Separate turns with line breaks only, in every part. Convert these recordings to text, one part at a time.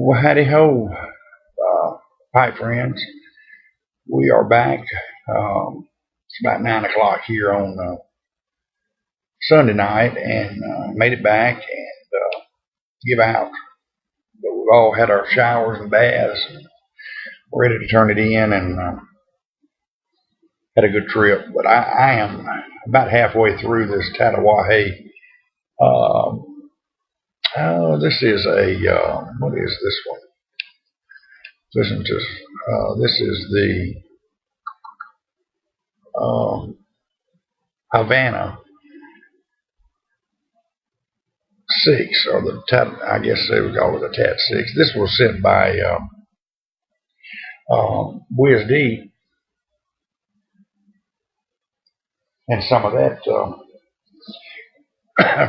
Well, howdy ho, pipe friends. We are back. It's about 9 o'clock here on Sunday night, and made it back and give out. But we've all had our showers and baths, and we're ready to turn it in, and had a good trip. But I am about halfway through this Tatawahe. This is what is this one? Listen to this is the Havana 6, or the Tat, I guess they would call it a Tat 6. This was sent by WSD, and some of that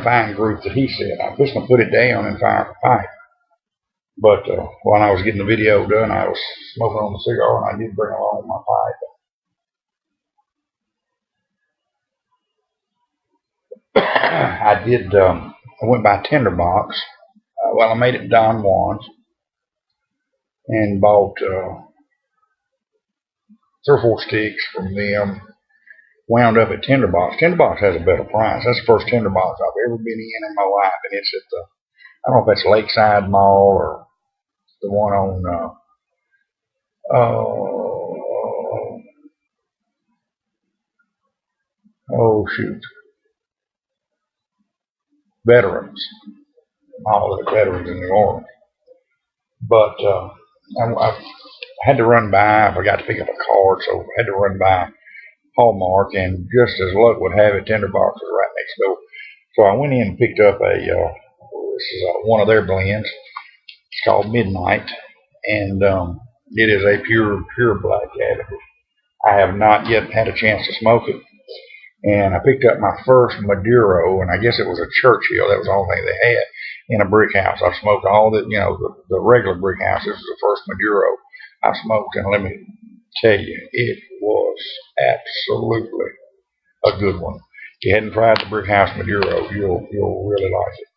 fine group that he said. I'm just going to put it down and fire the pipe. But while I was getting the video done, I was smoking on the cigar, and I did bring along my pipe. I went by Tinderbox. I made it Don Juan's and bought 3 or 4 sticks from them. Wound up at Tinderbox. Tinderbox has a better price. That's the first Tinderbox I've ever been in my life, and it's at the, I don't know if that's Lakeside Mall or the one on oh shoot, Veterans Mall at Veterans in New Orleans. But I had to run by. I forgot to pick up a card, so I had to run by Hallmark, and just as luck would have it, Tinderbox was right next door. So I went in and picked up this is one of their blends. It's called Midnight, and it is a pure black Cavendish. I have not yet had a chance to smoke it, and I picked up my first Maduro, and I guess it was a Churchill. That was the only thing they had in a brick house. I've smoked all the regular brick house. This was the first Maduro I smoked, and let me tell you, it was absolutely a good one. If you hadn't tried the brick house Maduro, you'll really like it.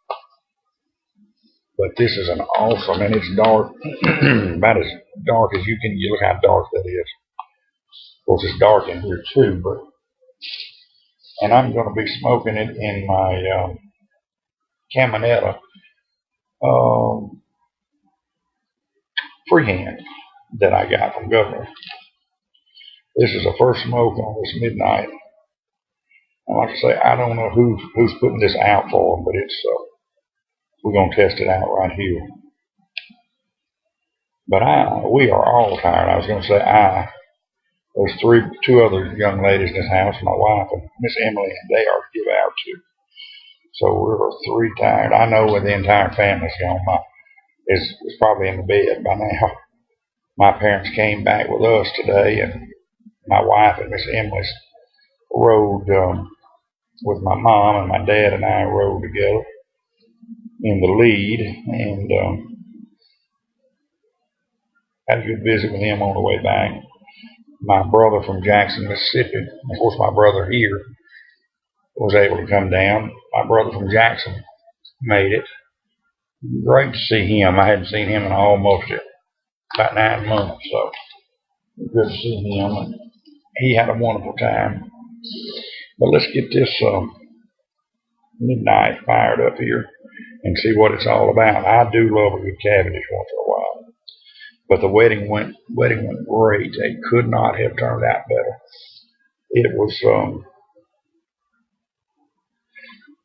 But this is an awesome, and it's dark, about as dark as you can. You look how dark that is. Of course, it's dark in here too, and I'm going to be smoking it in my Caminetta freehand that I got from Governor. This is the first smoke on this Midnight. And like I say, I don't know who's putting this out for them, but it's we're going to test it out right here. But we are all tired. I was going to say there's 2 other young ladies in this house, my wife and Miss Emily, and they are to give out to. So we're 3 tired. I know the entire family's gone. Is probably in the bed by now. My parents came back with us today, and my wife and Miss Emily rode with my mom, and my dad and I rode together in the lead, and had a good visit with him on the way back. My brother from Jackson, Mississippi, of course my brother here was able to come down. My brother from Jackson made it. Great to see him. I hadn't seen him in almost about 9 months, so good to see him. And he had a wonderful time. But let's get this Midnight fired up here and see what it's all about. I do love a good Cavendish once in a while. But the wedding went great. It could not have turned out better. It was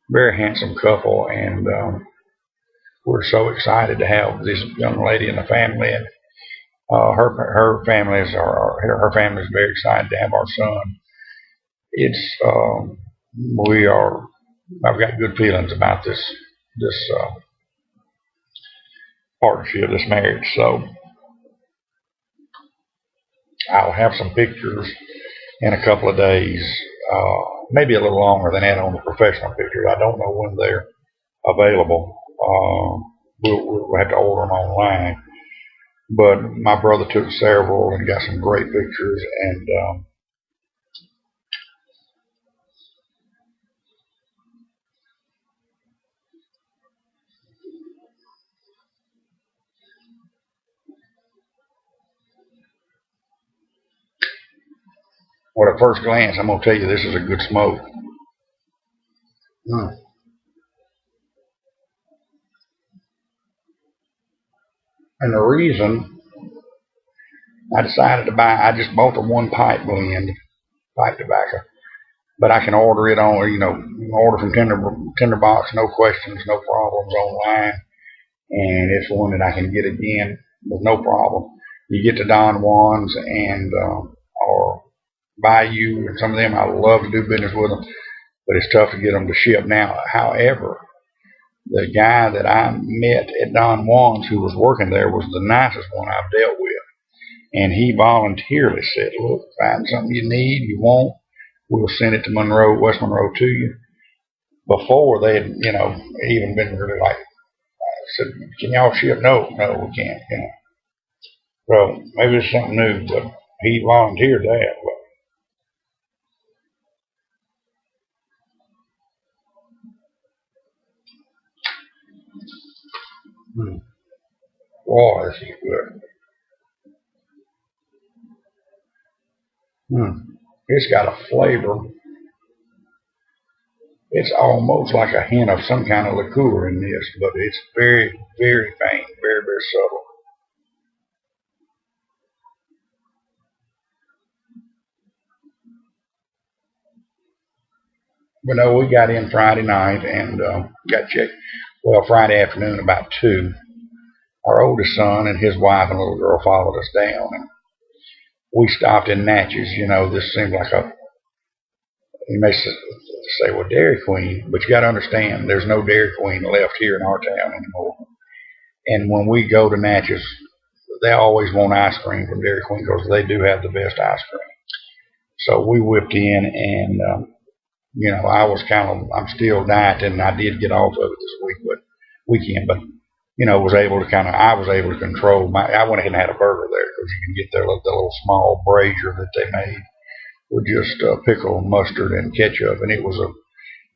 very handsome couple, and we're so excited to have this young lady in the family, and her family is very excited to have our son. I've got good feelings about this partnership, this marriage. So I'll have some pictures in a couple of days, maybe a little longer than that on the professional pictures. I don't know when they're available. We'll have to order them online. But my brother took several and got some great pictures, and Well, at first glance, I'm going to tell you this is a good smoke. Mm. And the reason I decided to buy, I just bought the one pipe blend, pipe tobacco, but I can order it on, order from Tinderbox, no questions, no problems online, and it's one that I can get again with no problem. You get the Don Juans and or Bayou and some of them, I love to do business with them, but it's tough to get them to ship now. However, the guy that I met at Don Juan's who was working there was the nicest one I've dealt with. And he voluntarily said, look, find something you need, you want, we'll send it to Monroe, West Monroe to you. Before they had, even been really like, I said, can y'all ship? No, we can't, So maybe it's something new, but he volunteered that. But, boy, this is good. It's got a flavor. It's almost like a hint of some kind of liqueur in this, but it's very, very faint, very, very subtle. But no, we got in Friday night and got checked. Well, Friday afternoon about 2. Our oldest son and his wife and little girl followed us down, and we stopped in Natchez. This seemed like you may say, well, Dairy Queen, but you got to understand, there's no Dairy Queen left here in our town anymore. And when we go to Natchez, they always want ice cream from Dairy Queen because they do have the best ice cream. So we whipped in, and I was I'm still dieting, and I did get off of it this weekend, but was able to I was able to control I went ahead and had a burger there because you can get the little small brazier that they made with just pickle, mustard, and ketchup, and it was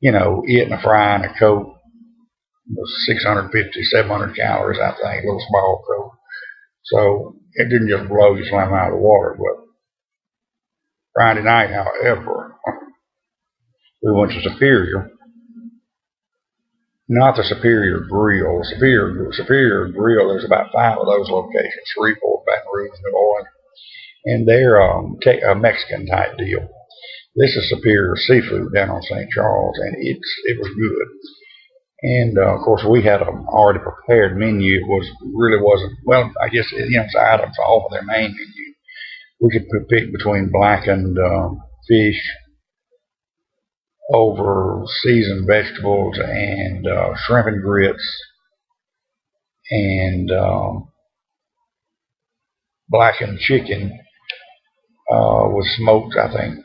it and a fry and a Coke. It was 650, 700 calories, I think, a little small Coke. So it didn't just blow you slam out of the water. But Friday night, however, we went to Superior. Not the Superior Grill. Superior Grill, there's about 5 of those locations, Shreveport, Baton Rouge, New Orleans. And they're a Mexican type deal. This is Superior Seafood down on St. Charles, and it was good. And of course, we had an already prepared menu. It really wasn't, well, I guess it's items off of their main menu. We could pick between blackened fish, over seasoned vegetables, and shrimp and grits, and blackened chicken with smoked, I think,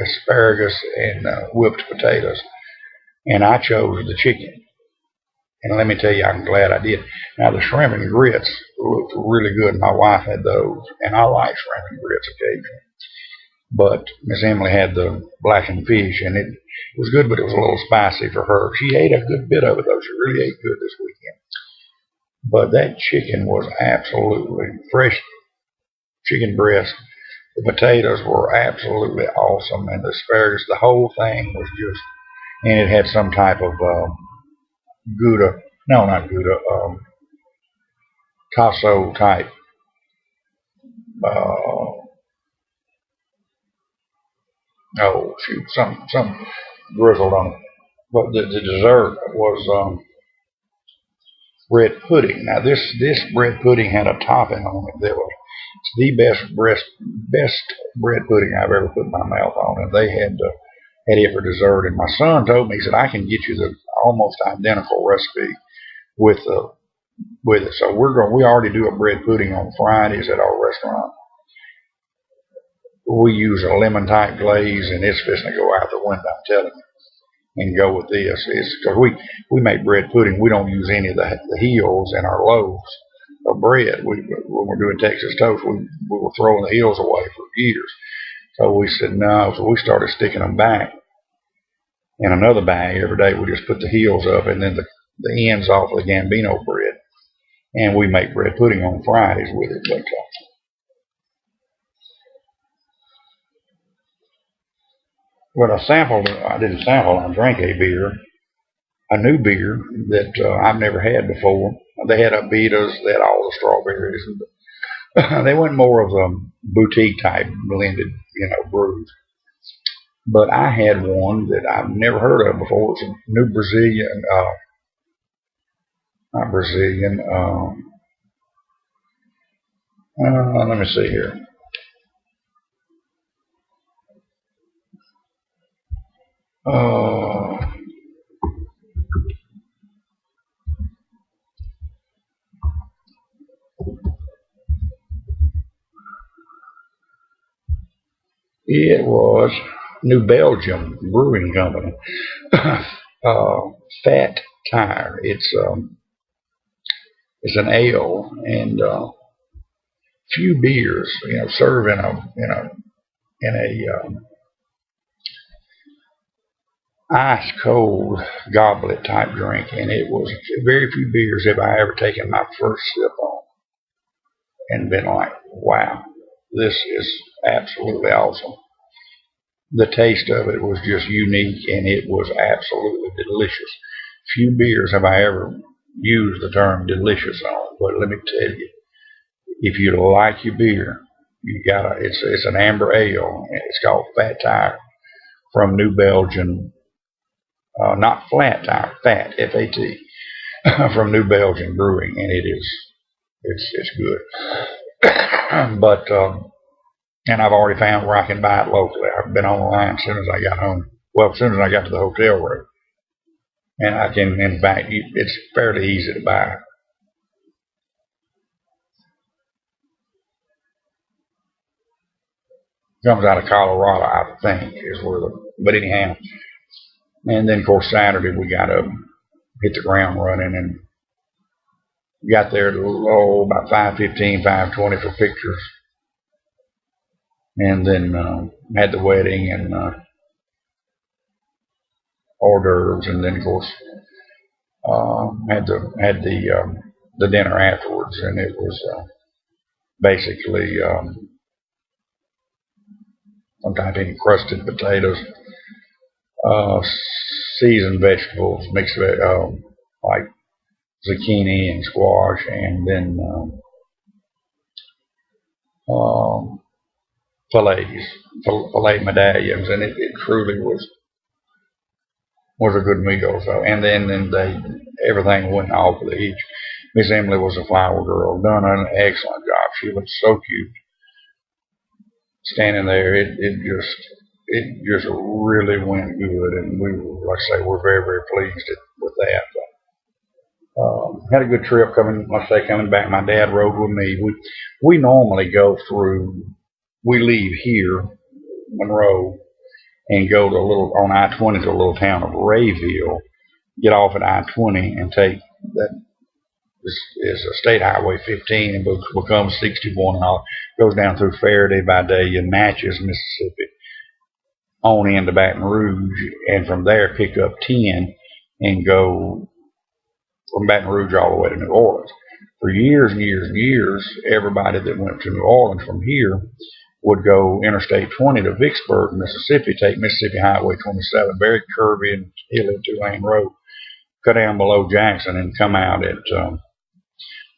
asparagus and whipped potatoes. And I chose the chicken. And let me tell you, I'm glad I did. Now, the shrimp and grits looked really good. My wife had those, and I like shrimp and grits occasionally. But Miss Emily had the blackened fish, and it was good, but it was a little spicy for her. She ate a good bit of it, though. She really ate good this weekend. But that chicken was absolutely fresh chicken breast. The potatoes were absolutely awesome, and the asparagus, the whole thing was just, and it had some type of Gouda, no, not Gouda, tasso type oh shoot, some drizzled on it. But the dessert was bread pudding. Now this bread pudding had a topping on it that was the best bread pudding I've ever put my mouth on, and they had it for dessert. And my son told me, he said, I can get you the almost identical recipe with it. So we already do a bread pudding on Fridays at our restaurant. We use a lemon type glaze, and it's fixing to go out the window, I'm telling you, and go with this. It's because we make bread pudding. We don't use any of the heels in our loaves of bread. When we're doing Texas toast, we were throwing the heels away for years. So we said no. So we started sticking them back in another bag every day. We just put the heels up and then the ends off of the Gambino bread, and we make bread pudding on Fridays with it. But Well, I didn't sample, I drank a new beer that I've never had before. They had Abitas, they had all the strawberries. They went more of a boutique type blended, brews. But I had one that I've never heard of before. It's a new Brazilian, not Brazilian. Let me see here. Uh, it was New Belgium Brewing Company. uh, Fat Tire. It's an ale and few beers. Serve in a ice cold goblet type drink, and it was very few beers have I ever taken my first sip on and been like, wow, this is absolutely awesome. The taste of it was just unique, and it was absolutely delicious. Few beers have I ever used the term delicious on, but let me tell you, if you like your beer, you gotta. It's an amber ale, and it's called Fat Tire from New Belgium. Not Flat Tire, Fat Fat from New Belgium Brewing, and it's good. But and I've already found where I can buy it locally. I've been on the line as soon as I got home. Well, as soon as I got to the hotel room, and I can, in fact, it's fairly easy to buy. Comes out of Colorado, I think, is where the. But anyhow, and then of course Saturday we got to hit the ground running and got there at about 5:15, 5:20 for pictures, and then had the wedding and hors d'oeuvres, and then of course had the dinner afterwards, and it was basically some type of crusted potatoes, uh, seasoned vegetables, mixed like zucchini and squash, and then fillets, fillet medallions, and it truly was a good meal. So, and then they everything went off the each. Miss Emily was a flower girl, done an excellent job. She looked so cute standing there. It just really went good, and we were, like I say, we're very very pleased with that. Had a good trip coming back. My dad rode with me. We normally go through. We leave here, Monroe, and go to on I-20 to a little town of Rayville. Get off at I-20 and take that is a state highway 15 and becomes 61 and all. Goes down through Faraday by day and Natchez, Mississippi, on into Baton Rouge, and from there pick up 10 and go from Baton Rouge all the way to New Orleans. For years and years and years, everybody that went to New Orleans from here would go Interstate 20 to Vicksburg, Mississippi, take Mississippi Highway 27, very curvy and hilly 2-lane road, cut down below Jackson and come out at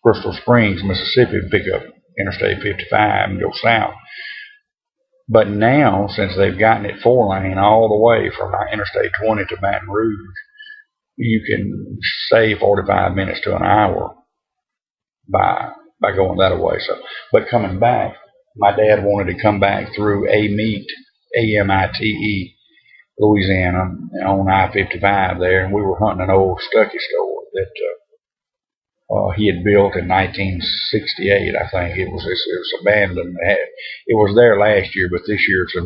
Crystal Springs, Mississippi, pick up Interstate 55 and go south. But now, since they've gotten it 4-lane all the way from Interstate 20 to Baton Rouge, you can save 45 minutes to an hour by going that way. So, but coming back, my dad wanted to come back through Amite, Amite, Louisiana, on I-55 there, and we were hunting an old Stuckey store that he had built in 1968, I think. It was abandoned. It was there last year, but this year it's a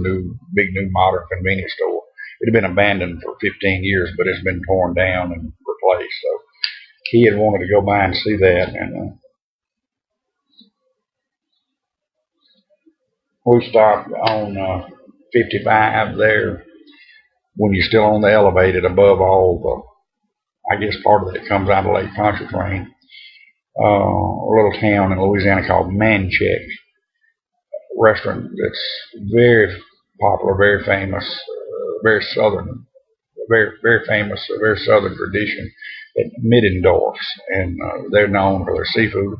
big new modern convenience store. It had been abandoned for 15 years, but it's been torn down and replaced. So he had wanted to go by and see that, and we stopped on 55 there when you're still on the elevated above all the, I guess part of it comes out of Lake Pontchartrain. A little town in Louisiana called Manchek, restaurant that's very popular, very famous. very southern, very famous, very southern tradition at Middendorf's, and they're known for their seafood,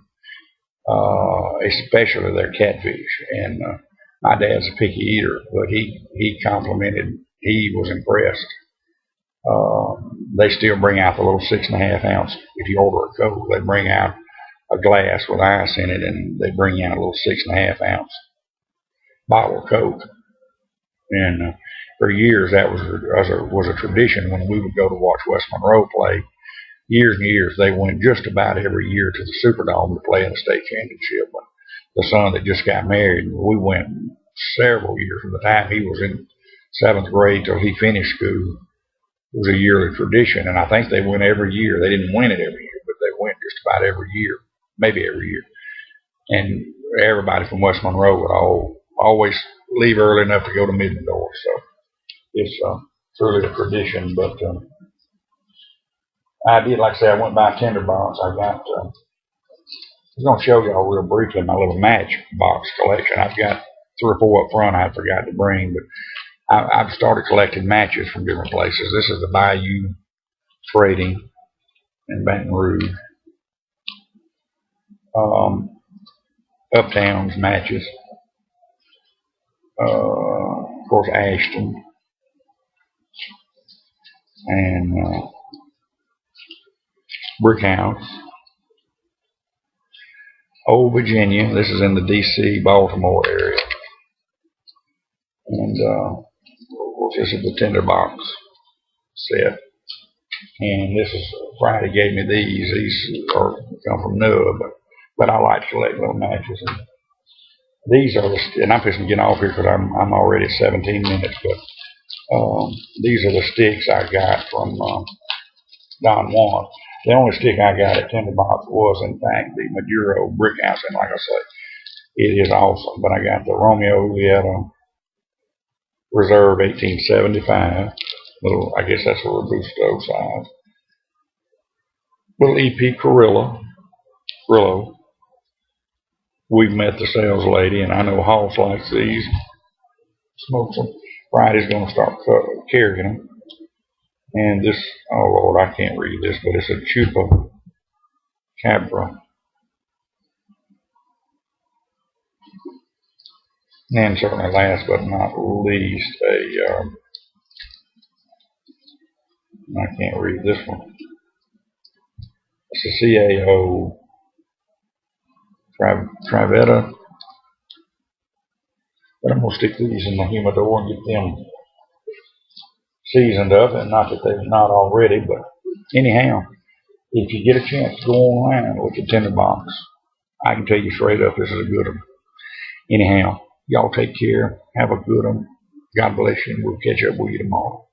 especially their catfish. And my dad's a picky eater, but he complimented. He was impressed. They still bring out the little 6.5 ounce. If you order a Coke, they bring out a glass with ice in it, and they bring out a little 6.5 ounce bottle of Coke. And for years, that was a tradition when we would go to watch West Monroe play. Years and years, they went just about every year to the Superdome to play in the state championship. When the son that just got married, we went several years from the time he was in 7th grade till he finished school. It was a yearly tradition, and I think they went every year. They didn't win it every year, but they went just about every year, maybe every year. And everybody from West Monroe would always leave early enough to go to Middendorf. So it's truly a tradition. But I did, like I say, I went by Tinderbox. I got. I was going to show y'all real briefly my little matchbox collection. I've got 3 or 4 up front I forgot to bring, but I've started collecting matches from different places. This is the Bayou Trading in Baton Rouge. Uptown's matches. Of course, Ashton. And Brickhouse. Old Virginia. This is in the D.C., Baltimore area. And this is the Tinderbox set. And this is, Friday gave me these. These are come from Nub, but I like to collect little matches. And these are and I'm fixing to get off here because I'm already at 17 minutes, but these are the sticks I got from Don Juan. The only stick I got at Tinderbox was, in fact, the Maduro Brickhouse, and like I say, it is awesome. But I got the Romeo and Julieta Reserve 1875. Little, I guess that's a Robusto size. Little EP Carrillo. We've met the sales lady, and I know Hoss likes these. Smokes them. Friday's going to start carrying them. And this, oh Lord, I can't read this, but it's a Chupa Cabra. And certainly last but not least, I can't read this one. It's a CAO Travetta. But I'm going to stick these in the humidor and get them seasoned up, and not that they're not already, but anyhow, if you get a chance to go online and look at Tinderbox, I can tell you straight up this is a good one. Anyhow, y'all take care. Have a good one. God bless you, and we'll catch up with you tomorrow.